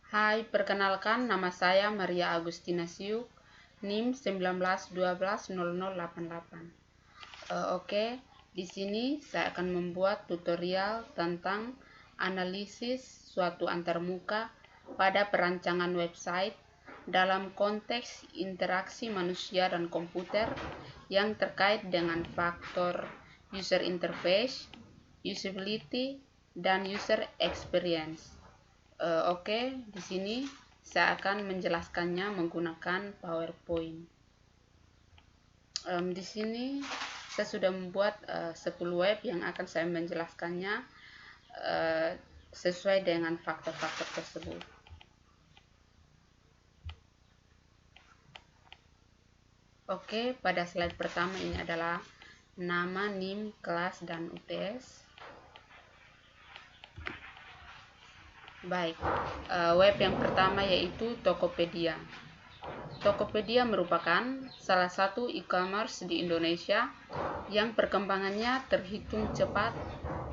Hai, perkenalkan nama saya Maria Agustina Siuk, NIM 19120088. Oke, di sini saya akan membuat tutorial tentang analisis suatu antarmuka pada perancangan website dalam konteks interaksi manusia dan komputer yang terkait dengan faktor user interface, usability, dan user experience. Oke, di sini saya akan menjelaskannya menggunakan PowerPoint. Di sini saya sudah membuat 10 web yang akan saya menjelaskannya sesuai dengan faktor-faktor tersebut. Oke, pada slide pertama ini adalah nama, NIM, kelas, dan UTS. Baik, web yang pertama yaitu Tokopedia. Tokopedia merupakan salah satu e-commerce di Indonesia yang perkembangannya terhitung cepat,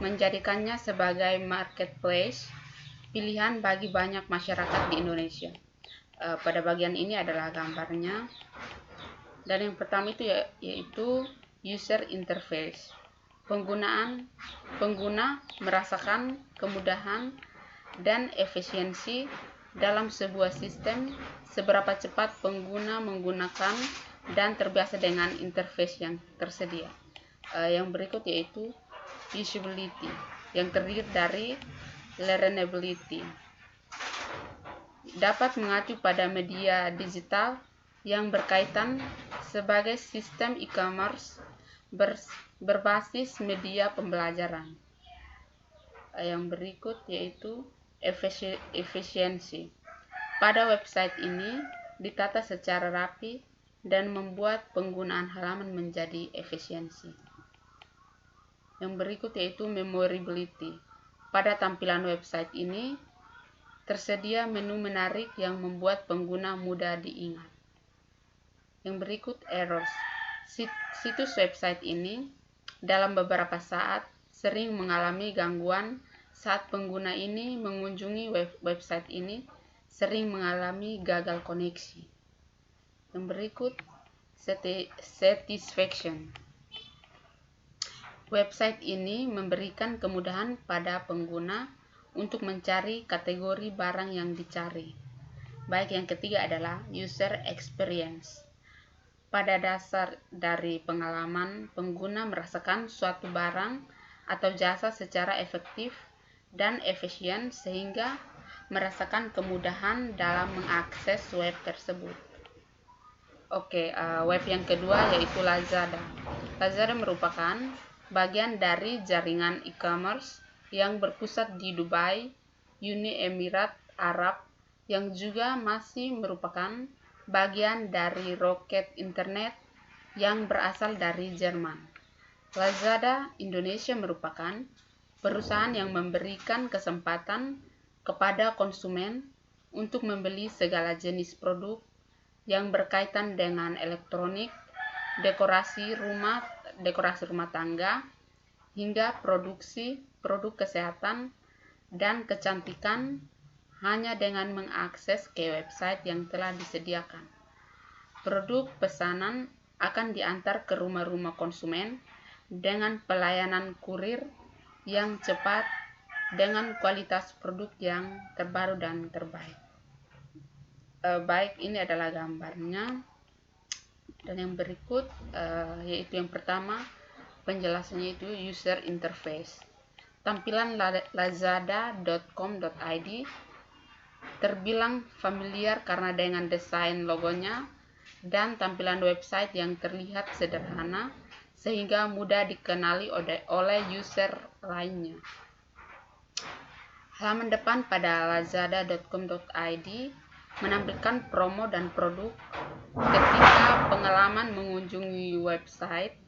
menjadikannya sebagai marketplace pilihan bagi banyak masyarakat di Indonesia. Pada bagian ini adalah gambarnya. Dan yang pertama itu yaitu user interface. Pengguna merasakan kemudahan dan efisiensi dalam sebuah sistem, seberapa cepat pengguna menggunakan dan terbiasa dengan interface yang tersedia. Yang berikut yaitu usability, yang terdiri dari learnability. Dapat mengacu pada media digital yang berkaitan sebagai sistem e-commerce berbasis media pembelajaran. Yang berikut yaitu efisiensi. Pada website ini ditata secara rapi dan membuat penggunaan halaman menjadi efisiensi. Yang berikut yaitu memorability. Pada tampilan website ini tersedia menu menarik yang membuat pengguna mudah diingat. Yang berikut errors. Situs website ini dalam beberapa saat sering mengalami gangguan saat pengguna ini mengunjungi website ini, sering mengalami gagal koneksi. Yang berikut satisfaction. Website ini memberikan kemudahan pada pengguna untuk mencari kategori barang yang dicari. Baik, yang ketiga adalah user experience. Pada dasar dari pengalaman, pengguna merasakan suatu barang atau jasa secara efektif dan efisien sehingga merasakan kemudahan dalam mengakses web tersebut. Oke, web yang kedua yaitu Lazada. Lazada merupakan bagian dari jaringan e-commerce yang berpusat di Dubai, Uni Emirat Arab, yang juga masih merupakan bagian dari Rocket Internet yang berasal dari Jerman. Lazada Indonesia merupakan perusahaan yang memberikan kesempatan kepada konsumen untuk membeli segala jenis produk yang berkaitan dengan elektronik, dekorasi rumah tangga, hingga produk kesehatan dan kecantikan hanya dengan mengakses ke website yang telah disediakan. Produk pesanan akan diantar ke rumah-rumah konsumen dengan pelayanan kurir yang cepat dengan kualitas produk yang terbaru dan terbaik. Baik, ini adalah gambarnya. Dan yang berikut yaitu yang pertama, penjelasannya itu user interface. Tampilan lazada.com.id terbilang familiar karena dengan desain logonya dan tampilan website yang terlihat sederhana sehingga mudah dikenali oleh user lainnya. Halaman depan pada lazada.com.id menampilkan promo dan produk. Ketika pengalaman mengunjungi website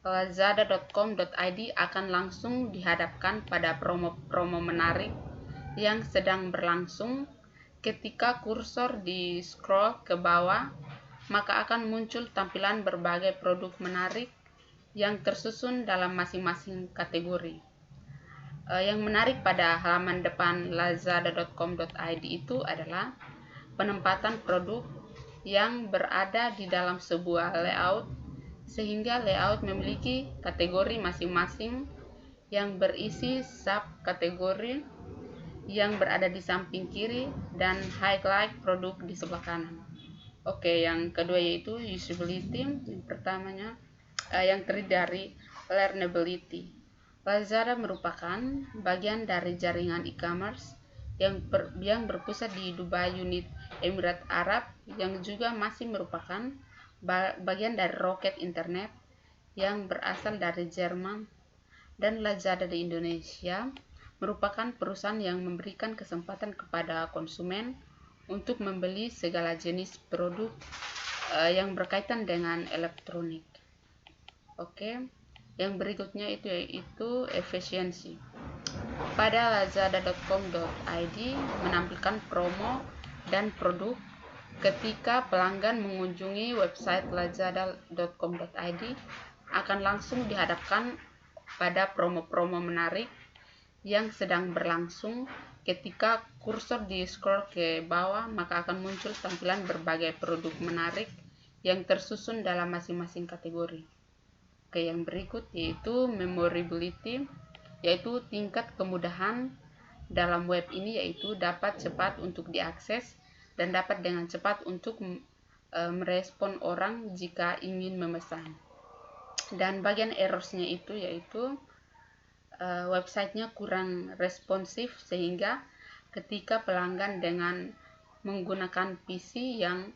lazada.com.id akan langsung dihadapkan pada promo-promo menarik yang sedang berlangsung. Ketika kursor di scroll ke bawah, maka akan muncul tampilan berbagai produk menarik yang tersusun dalam masing-masing kategori. Yang menarik pada halaman depan lazada.com.id itu adalah penempatan produk yang berada di dalam sebuah layout, sehingga layout memiliki kategori masing-masing yang berisi subkategori yang berada di samping kiri dan highlight produk di sebelah kanan. Oke, yang kedua yaitu usability. Yang pertamanya yang terdiri dari learnability. Lazada merupakan bagian dari jaringan e-commerce yang berpusat di Dubai, Uni Emirat Arab, yang juga masih merupakan bagian dari Rocket Internet yang berasal dari Jerman. Dan Lazada di Indonesia merupakan perusahaan yang memberikan kesempatan kepada konsumen untuk membeli segala jenis produk yang berkaitan dengan elektronik. Oke, yang berikutnya itu yaitu efisiensi. Pada lazada.com.id menampilkan promo dan produk ketika pelanggan mengunjungi website lazada.com.id akan langsung dihadapkan pada promo-promo menarik yang sedang berlangsung. Ketika kursor di-scroll ke bawah, maka akan muncul tampilan berbagai produk menarik yang tersusun dalam masing-masing kategori. Oke, yang berikut yaitu memorability, yaitu tingkat kemudahan dalam web ini, yaitu dapat cepat untuk diakses dan dapat dengan cepat untuk merespon orang jika ingin memesan. Dan bagian errors-nya itu yaitu websitenya kurang responsif, sehingga ketika pelanggan dengan menggunakan PC yang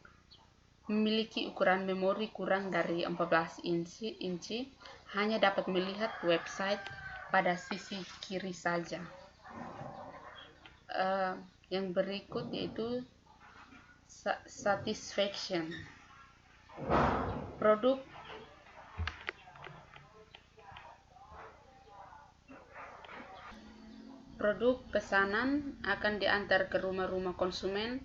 memiliki ukuran memori kurang dari 14 inci hanya dapat melihat website pada sisi kiri saja. Yang berikut yaitu satisfaction. Produk pesanan akan diantar ke rumah-rumah konsumen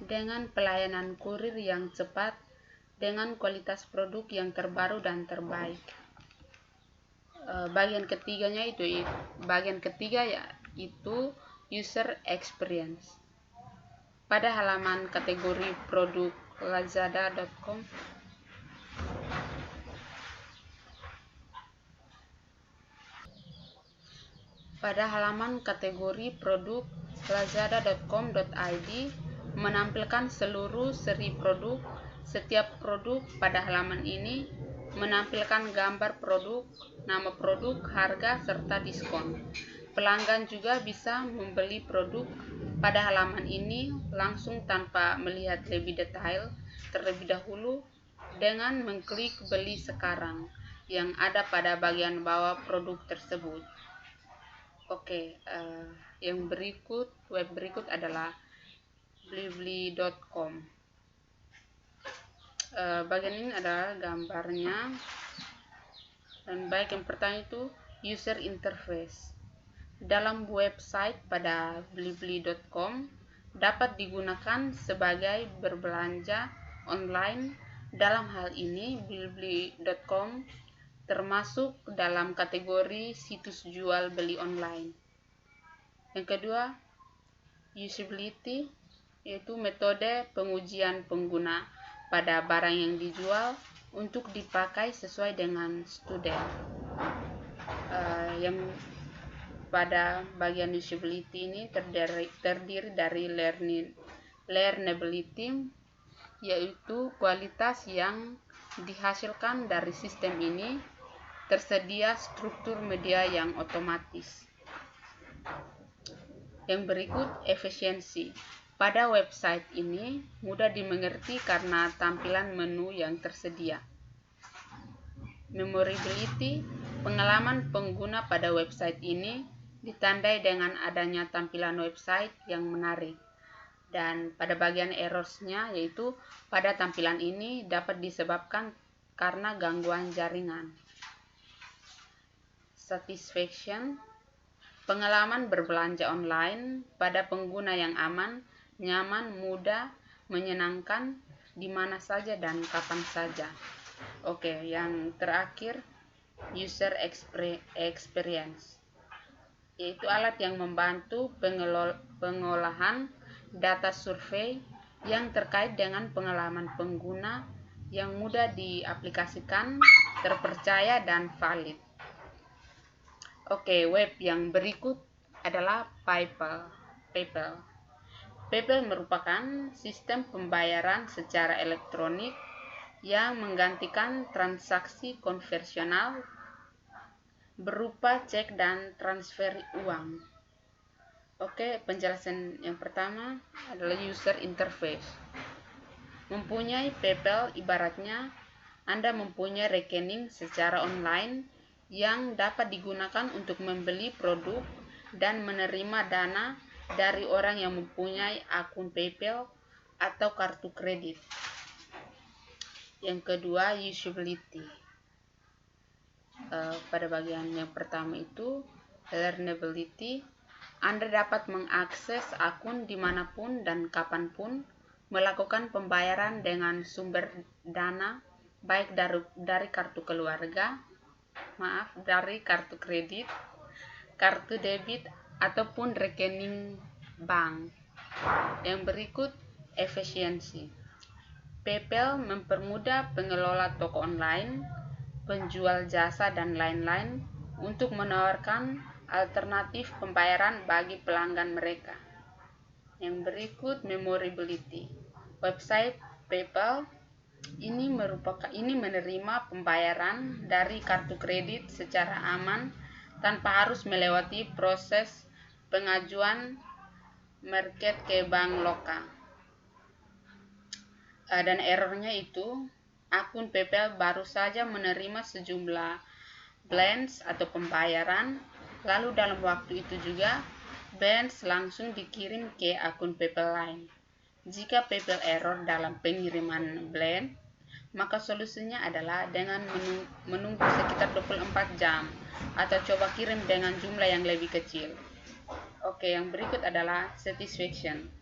dengan pelayanan kurir yang cepat dengan kualitas produk yang terbaru dan terbaik. Bagian ketiga yaitu user experience. Pada halaman kategori produk lazada.com Pada halaman kategori produk lazada.com.id menampilkan seluruh seri produk. Setiap produk pada halaman ini menampilkan gambar produk, nama produk, harga, serta diskon. Pelanggan juga bisa membeli produk pada halaman ini langsung tanpa melihat lebih detail terlebih dahulu dengan mengklik beli sekarang yang ada pada bagian bawah produk tersebut. Oke, yang web berikut adalah blibli.com. Bagian ini adalah gambarnya. Dan baik, yang pertama itu user interface. Dalam website pada blibli.com dapat digunakan sebagai berbelanja online. Dalam hal ini blibli.com termasuk dalam kategori situs jual beli online. Yang kedua, usability, yaitu metode pengujian pengguna pada barang yang dijual untuk dipakai sesuai dengan student. Yang pada bagian usability ini terdiri dari learnability, yaitu kualitas yang dihasilkan dari sistem ini. Tersedia struktur media yang otomatis. Yang berikut efisiensi. Pada website ini mudah dimengerti karena tampilan menu yang tersedia. Memorability, pengalaman pengguna pada website ini ditandai dengan adanya tampilan website yang menarik. Dan pada bagian errors-nya yaitu pada tampilan ini dapat disebabkan karena gangguan jaringan. Satisfaction, pengalaman berbelanja online pada pengguna yang aman, nyaman, mudah, menyenangkan di mana saja dan kapan saja. Oke, yang terakhir user experience. yaitu alat yang membantu pengolahan data survei yang terkait dengan pengalaman pengguna yang mudah diaplikasikan, terpercaya, dan valid. Oke, web yang berikut adalah PayPal. PayPal merupakan sistem pembayaran secara elektronik yang menggantikan transaksi konvensional berupa cek dan transfer uang. Oke, penjelasan yang pertama adalah user interface. Mempunyai PayPal ibaratnya Anda mempunyai rekening secara online yang dapat digunakan untuk membeli produk dan menerima dana dari orang yang mempunyai akun PayPal atau kartu kredit. Yang kedua, usability. Pada bagian yang pertama itu learnability. Anda dapat mengakses akun dimanapun dan kapanpun, melakukan pembayaran dengan sumber dana baik dari kartu keluarga, dari kartu kredit, kartu debit, ataupun rekening bank. Yang berikut, efisiensi. PayPal mempermudah pengelola toko online, penjual jasa, dan lain-lain untuk menawarkan alternatif pembayaran bagi pelanggan mereka. Yang berikut, memorability. Website PayPal ini menerima pembayaran dari kartu kredit secara aman tanpa harus melewati proses pengajuan market ke bank lokal. Dan errornya itu, akun PayPal baru saja menerima sejumlah balance atau pembayaran, lalu dalam waktu itu juga balance langsung dikirim ke akun PayPal lain. Jika PayPal error dalam pengiriman balance, maka solusinya adalah dengan menunggu sekitar 24 jam atau coba kirim dengan jumlah yang lebih kecil. Oke, yang berikut adalah satisfaction.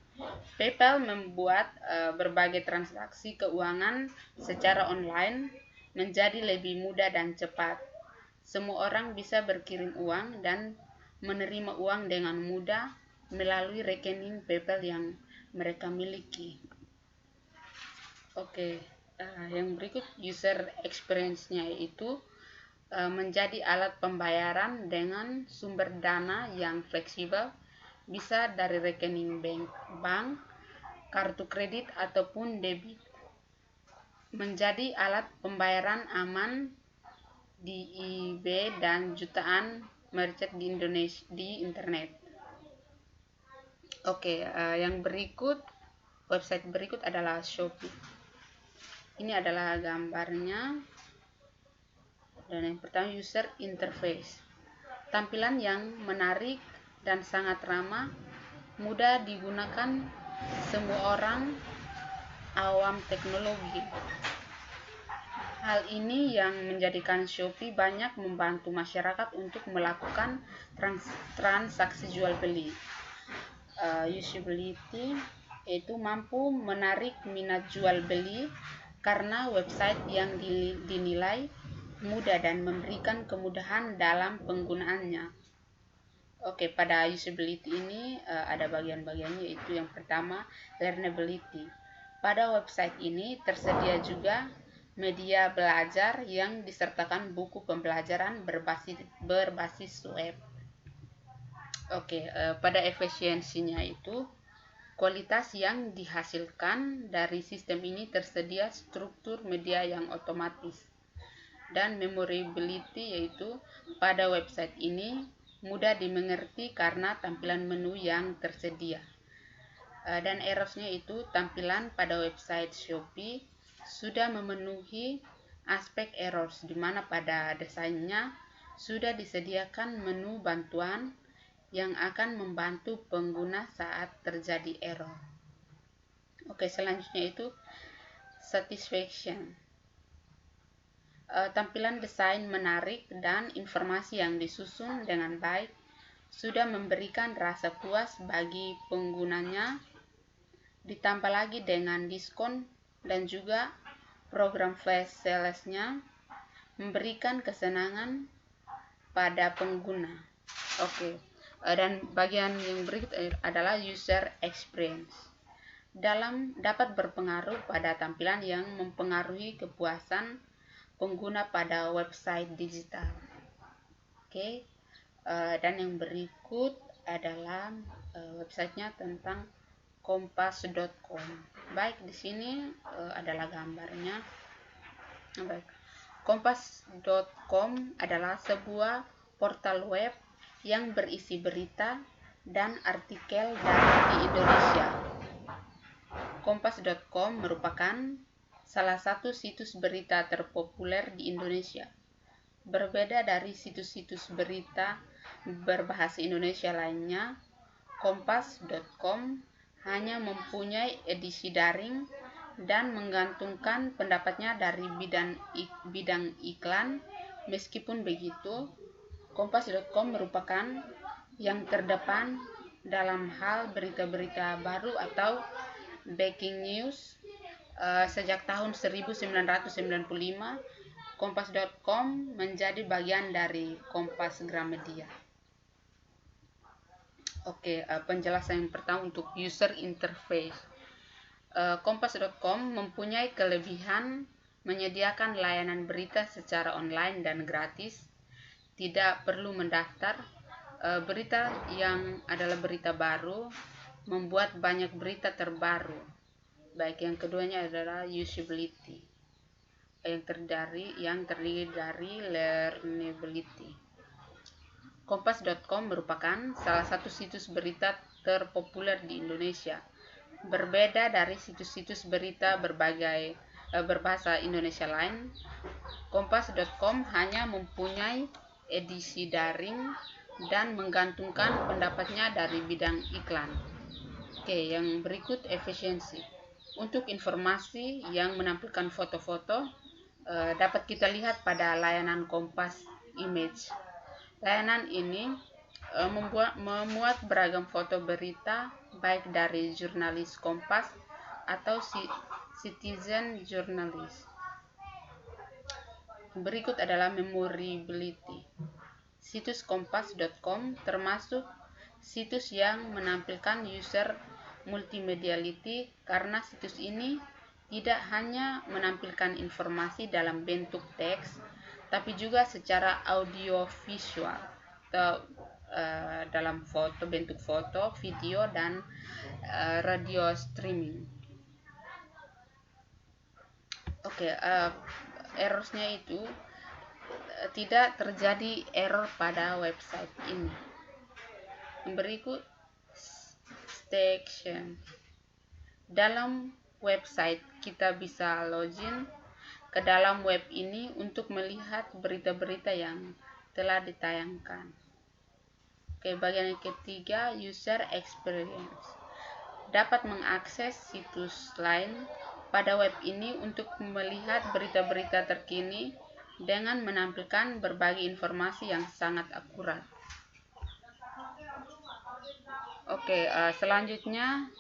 PayPal membuat berbagai transaksi keuangan secara online menjadi lebih mudah dan cepat. Semua orang bisa berkirim uang dan menerima uang dengan mudah melalui rekening PayPal yang mereka miliki. Oke, yang berikut user experience-nya yaitu menjadi alat pembayaran dengan sumber dana yang fleksibel, bisa dari rekening bank, kartu kredit, ataupun debit. Menjadi alat pembayaran aman di eBay dan jutaan merchant di Indonesia di internet. Oke, yang berikut, website berikut adalah Shopee. Ini adalah gambarnya. Dan yang pertama, user interface. Tampilan yang menarik dan sangat ramah, mudah digunakan semua orang awam teknologi. Hal ini yang menjadikan Shopee banyak membantu masyarakat untuk melakukan transaksi jual beli. Usability yaitu mampu menarik minat jual beli karena website yang dinilai mudah dan memberikan kemudahan dalam penggunaannya. Oke, pada usability ini ada bagian-bagiannya, yaitu yang pertama, learnability. Pada website ini tersedia juga media belajar yang disertakan buku pembelajaran berbasis web. Oke, pada efisiensinya itu, kualitas yang dihasilkan dari sistem ini tersedia struktur media yang otomatis. Dan memorability yaitu pada website ini mudah dimengerti karena tampilan menu yang tersedia. Dan errors-nya itu, tampilan pada website Shopee sudah memenuhi aspek errors, di mana pada desainnya sudah disediakan menu bantuan yang akan membantu pengguna saat terjadi error. Oke, selanjutnya itu satisfaction. Tampilan desain menarik dan informasi yang disusun dengan baik sudah memberikan rasa puas bagi penggunanya, ditambah lagi dengan diskon dan juga program flash sales-nya memberikan kesenangan pada pengguna. Oke, Dan bagian yang berikut adalah user experience. Dapat berpengaruh pada tampilan yang mempengaruhi kepuasan pengguna pada website digital. Oke. Dan yang berikut adalah websitenya tentang kompas.com. Baik, di sini adalah gambarnya. Baik. Kompas.com adalah sebuah portal web yang berisi berita dan artikel dari Indonesia. Kompas.com merupakan salah satu situs berita terpopuler di Indonesia. Berbeda dari situs-situs berita berbahasa Indonesia lainnya, Kompas.com hanya mempunyai edisi daring dan menggantungkan pendapatnya dari bidang iklan. Meskipun begitu, Kompas.com merupakan yang terdepan dalam hal berita-berita baru atau breaking news. Sejak tahun 1995, Kompas.com menjadi bagian dari Kompas Gramedia. Oke, penjelasan yang pertama untuk user interface. Kompas.com mempunyai kelebihan menyediakan layanan berita secara online dan gratis. Tidak perlu mendaftar. Berita yang adalah berita baru membuat banyak berita terbaru. Baik, yang keduanya adalah usability, yang terdiri dari learnability. Kompas.com merupakan salah satu situs berita terpopuler di Indonesia. Berbeda dari situs-situs berita berbahasa Indonesia lain, Kompas.com hanya mempunyai edisi daring dan menggantungkan pendapatnya dari bidang iklan. Oke, yang berikut efisiensi. Untuk informasi yang menampilkan foto-foto, dapat kita lihat pada layanan Kompas Image. Layanan ini memuat beragam foto berita, baik dari jurnalis Kompas atau citizen journalist. Berikut adalah memorability. Situs kompas.com termasuk situs yang menampilkan user multimediality karena situs ini tidak hanya menampilkan informasi dalam bentuk teks, tapi juga secara audiovisual atau dalam bentuk foto, video, dan radio streaming. Oke, errornya itu tidak terjadi error pada website ini. Yang berikut station. Dalam website kita bisa login ke dalam web ini untuk melihat berita-berita yang telah ditayangkan. Oke, bagian yang ketiga, user experience. Dapat mengakses situs lain pada web ini untuk melihat berita-berita terkini dengan menampilkan berbagai informasi yang sangat akurat. Oke, selanjutnya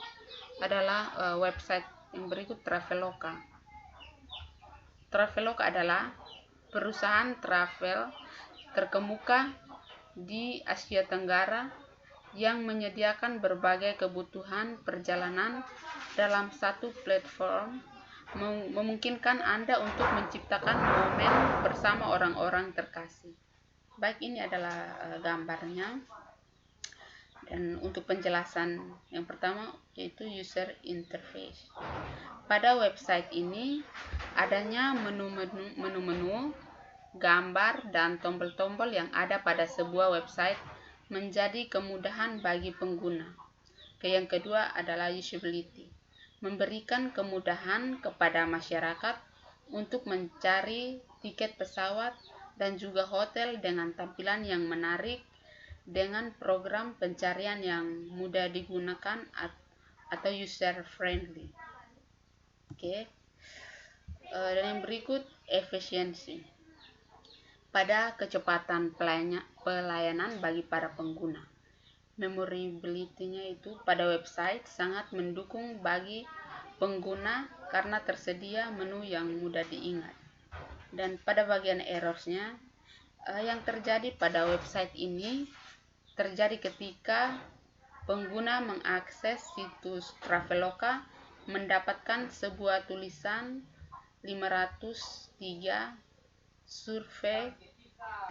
adalah website yang berikut, Traveloka. Traveloka adalah perusahaan travel terkemuka di Asia Tenggara yang menyediakan berbagai kebutuhan perjalanan dalam satu platform, memungkinkan Anda untuk menciptakan momen bersama orang-orang terkasih. Baik, ini adalah gambarnya. Dan untuk penjelasan yang pertama yaitu user interface. Pada website ini adanya menu-menu, gambar, dan tombol-tombol yang ada pada sebuah website menjadi kemudahan bagi pengguna. Yang kedua adalah usability. Memberikan kemudahan kepada masyarakat untuk mencari tiket pesawat dan juga hotel dengan tampilan yang menarik, dengan program pencarian yang mudah digunakan atau user friendly. Oke. Dan yang berikut efisiensi. Pada kecepatan pelayanan bagi para pengguna. Memorability-nya itu pada website sangat mendukung bagi pengguna karena tersedia menu yang mudah diingat. Dan pada bagian errors-nya, yang terjadi pada website ini terjadi ketika pengguna mengakses situs Traveloka mendapatkan sebuah tulisan 503 survei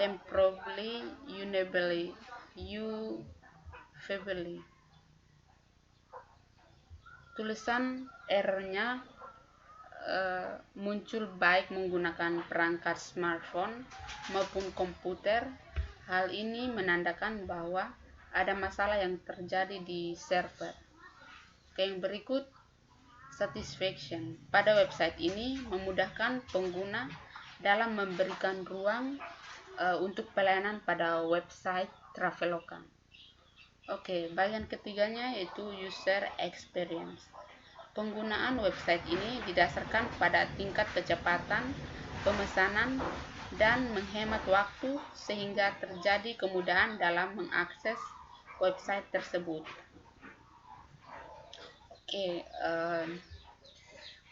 temporarily unavailable. Tulisan errornya muncul baik menggunakan perangkat smartphone maupun komputer. Hal ini menandakan bahwa ada masalah yang terjadi di server. Yang berikut, satisfaction. Pada website ini memudahkan pengguna dalam memberikan ruang untuk pelayanan pada website Traveloka. Oke, bagian ketiganya yaitu user experience. Penggunaan website ini didasarkan pada tingkat kecepatan pemesanan dan menghemat waktu sehingga terjadi kemudahan dalam mengakses website tersebut. Oke,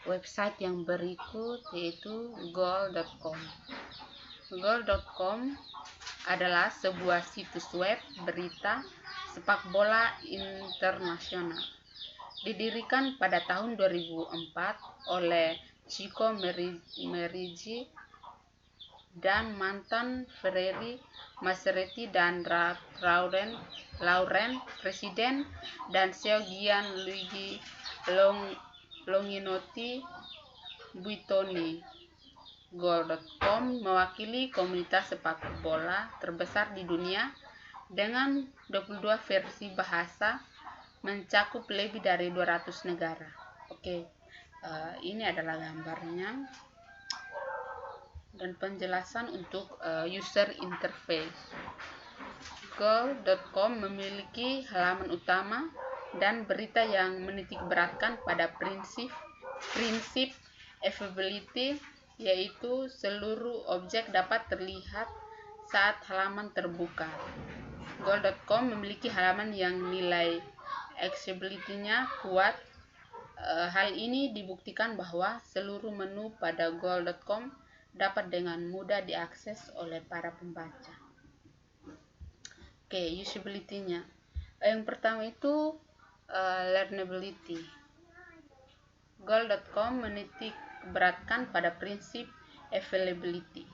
website yang berikut yaitu goal.com. Goal.com adalah sebuah situs web berita sepak bola internasional. Didirikan pada tahun 2004 oleh Chico Merigi dan mantan Ferreri Maseretti dan Laurent Presiden dan CEO Gianluigi Longinotti Buitoni. Goal.com mewakili komunitas sepak bola terbesar di dunia dengan 22 versi bahasa, mencakup lebih dari 200 negara. Oke, ini adalah gambarnya dan penjelasan untuk user interface. Goal.com memiliki halaman utama dan berita yang menitikberatkan pada prinsip availability, yaitu seluruh objek dapat terlihat saat halaman terbuka. Goal.com memiliki halaman yang nilai accessibility-nya kuat. Hal ini dibuktikan bahwa seluruh menu pada goal.com dapat dengan mudah diakses oleh para pembaca. Oke, usability-nya. Yang pertama itu learnability. Goal.com menitik beratkan pada prinsip availability.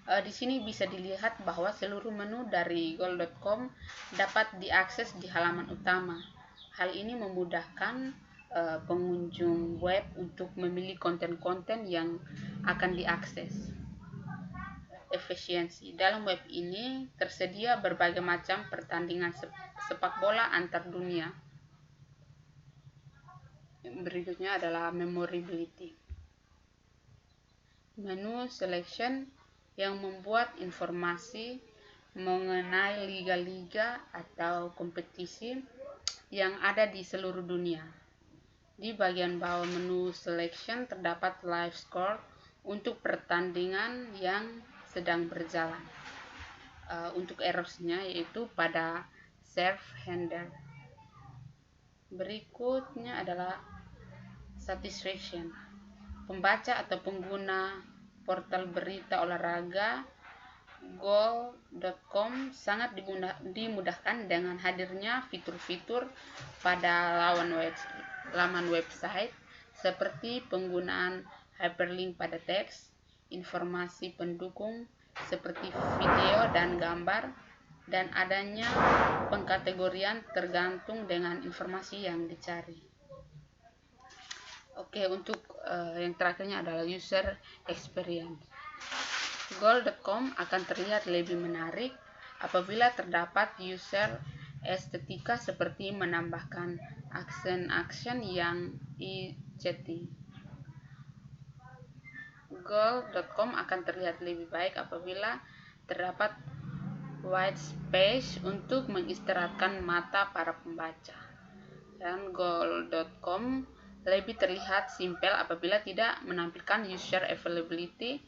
Di sini bisa dilihat bahwa seluruh menu dari goal.com dapat diakses di halaman utama. Hal ini memudahkan pengunjung web untuk memilih konten-konten yang akan diakses. Efisiensi. Dalam web ini tersedia berbagai macam pertandingan sepak bola antar dunia. Berikutnya adalah memorability. Menu selection yang membuat informasi mengenai liga-liga atau kompetisi yang ada di seluruh dunia. Di bagian bawah menu selection terdapat live score untuk pertandingan yang sedang berjalan. Untuk errors-nya yaitu pada serve handle. Berikutnya adalah satisfaction. Pembaca atau pengguna portal berita olahraga goal.com sangat dimudahkan dengan hadirnya fitur-fitur pada laman website seperti penggunaan hyperlink pada teks, informasi pendukung seperti video dan gambar, dan adanya pengkategorian tergantung dengan informasi yang dicari. Oke, untuk yang terakhirnya adalah user experience. Goal.com akan terlihat lebih menarik apabila terdapat user estetika seperti menambahkan aksen yang eye-catching. Goal.com akan terlihat lebih baik apabila terdapat white space untuk mengistirahatkan mata para pembaca. Dan goal.com lebih terlihat simpel apabila tidak menampilkan user availability.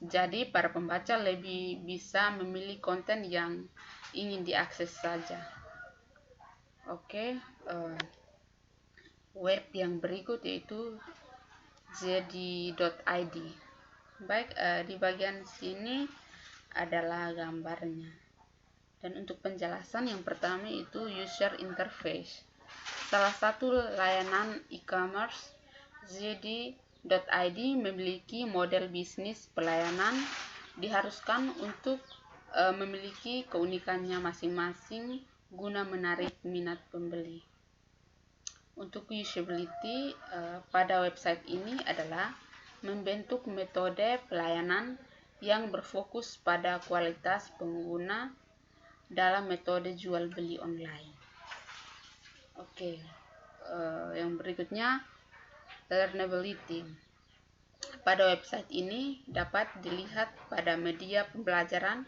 Jadi para pembaca lebih bisa memilih konten yang ingin diakses saja. Oke, web yang berikut yaitu jadi.id. Baik, di bagian sini adalah gambarnya. Dan untuk penjelasan yang pertama itu user interface. Salah satu layanan e-commerce JD.id memiliki model bisnis pelayanan diharuskan untuk memiliki keunikannya masing-masing guna menarik minat pembeli. Untuk usability pada website ini adalah membentuk metode pelayanan yang berfokus pada kualitas pengguna dalam metode jual beli online. Oke, yang berikutnya learnability. Pada website ini dapat dilihat pada media pembelajaran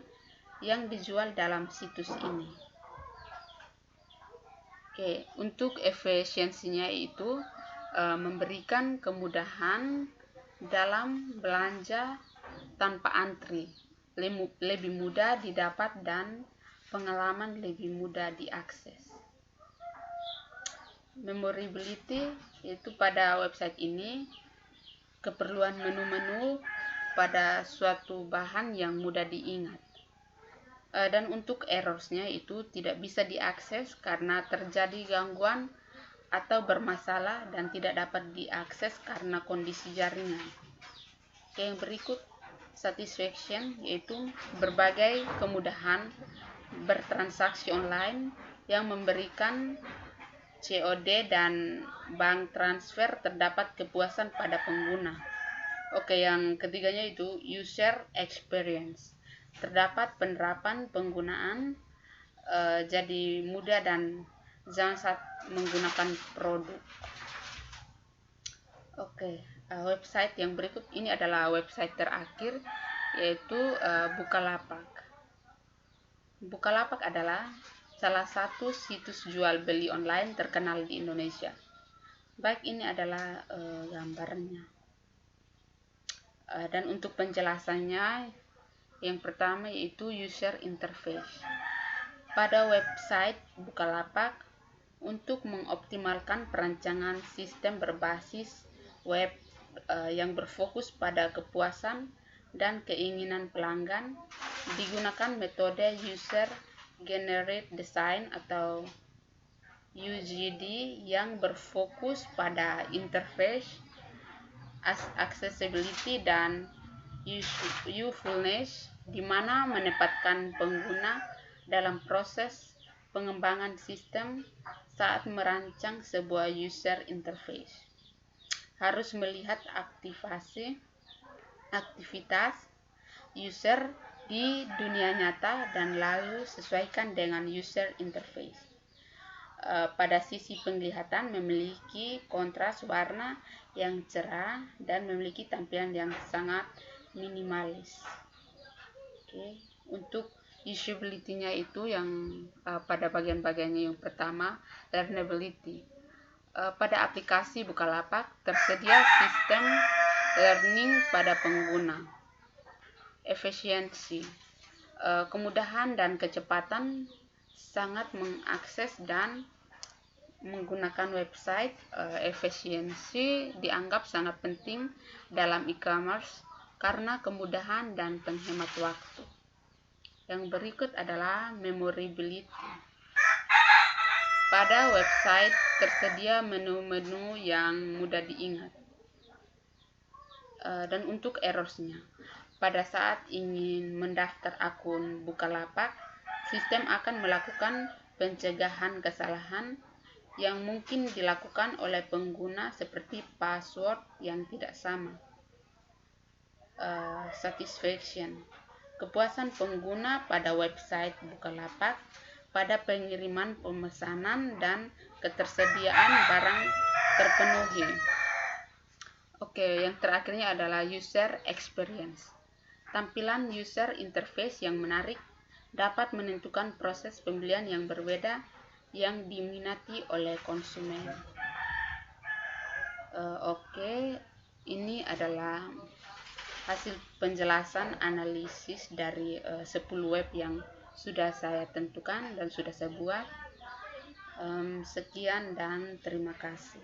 yang dijual dalam situs ini. Oke, untuk efisiensinya itu memberikan kemudahan dalam belanja tanpa antri, lebih mudah didapat dan pengalaman lebih mudah diakses. Memorability itu pada website ini keperluan menu-menu pada suatu bahan yang mudah diingat. Dan untuk errorsnya itu tidak bisa diakses karena terjadi gangguan atau bermasalah dan tidak dapat diakses karena kondisi jaringan. Yang berikut satisfaction, yaitu berbagai kemudahan bertransaksi online yang memberikan COD dan bank transfer, terdapat kepuasan pada pengguna. Oke, yang ketiganya itu user experience. Terdapat penerapan penggunaan jadi mudah dan jangan saat menggunakan produk. Oke, website yang berikut ini adalah website terakhir, yaitu Bukalapak. Bukalapak adalah salah satu situs jual beli online terkenal di Indonesia. Baik, ini adalah gambarnya. Dan untuk penjelasannya, yang pertama yaitu user interface. Pada website Bukalapak, untuk mengoptimalkan perancangan sistem berbasis web yang berfokus pada kepuasan dan keinginan pelanggan, digunakan metode user generated design atau UGD yang berfokus pada interface, accessibility, dan usefulness, di mana menempatkan pengguna dalam proses pengembangan sistem saat merancang sebuah user interface. Harus melihat aktivitas user di dunia nyata dan lalu sesuaikan dengan user interface. Pada sisi penglihatan memiliki kontras warna yang cerah dan memiliki tampilan yang sangat minimalis. Oke, untuk usability-nya itu yang pada bagian-bagiannya, yang pertama learnability. Pada aplikasi Bukalapak tersedia sistem learning pada pengguna. Efisiensi, kemudahan dan kecepatan sangat mengakses dan menggunakan website. Efisiensi dianggap sangat penting dalam e-commerce karena kemudahan dan penghemat waktu. Yang berikut adalah memorability. Pada website tersedia menu-menu yang mudah diingat. Dan untuk errorsnya, pada saat ingin mendaftar akun Bukalapak, sistem akan melakukan pencegahan kesalahan yang mungkin dilakukan oleh pengguna seperti password yang tidak sama. Satisfaction, kepuasan pengguna pada website Bukalapak pada pengiriman pemesanan dan ketersediaan barang terpenuhi. Oke, yang terakhirnya adalah user experience. Tampilan user interface yang menarik dapat menentukan proses pembelian yang berbeda yang diminati oleh konsumen. Oke, ini adalah hasil penjelasan analisis dari 10 web yang sudah saya tentukan dan sudah saya buat. Sekian dan terima kasih.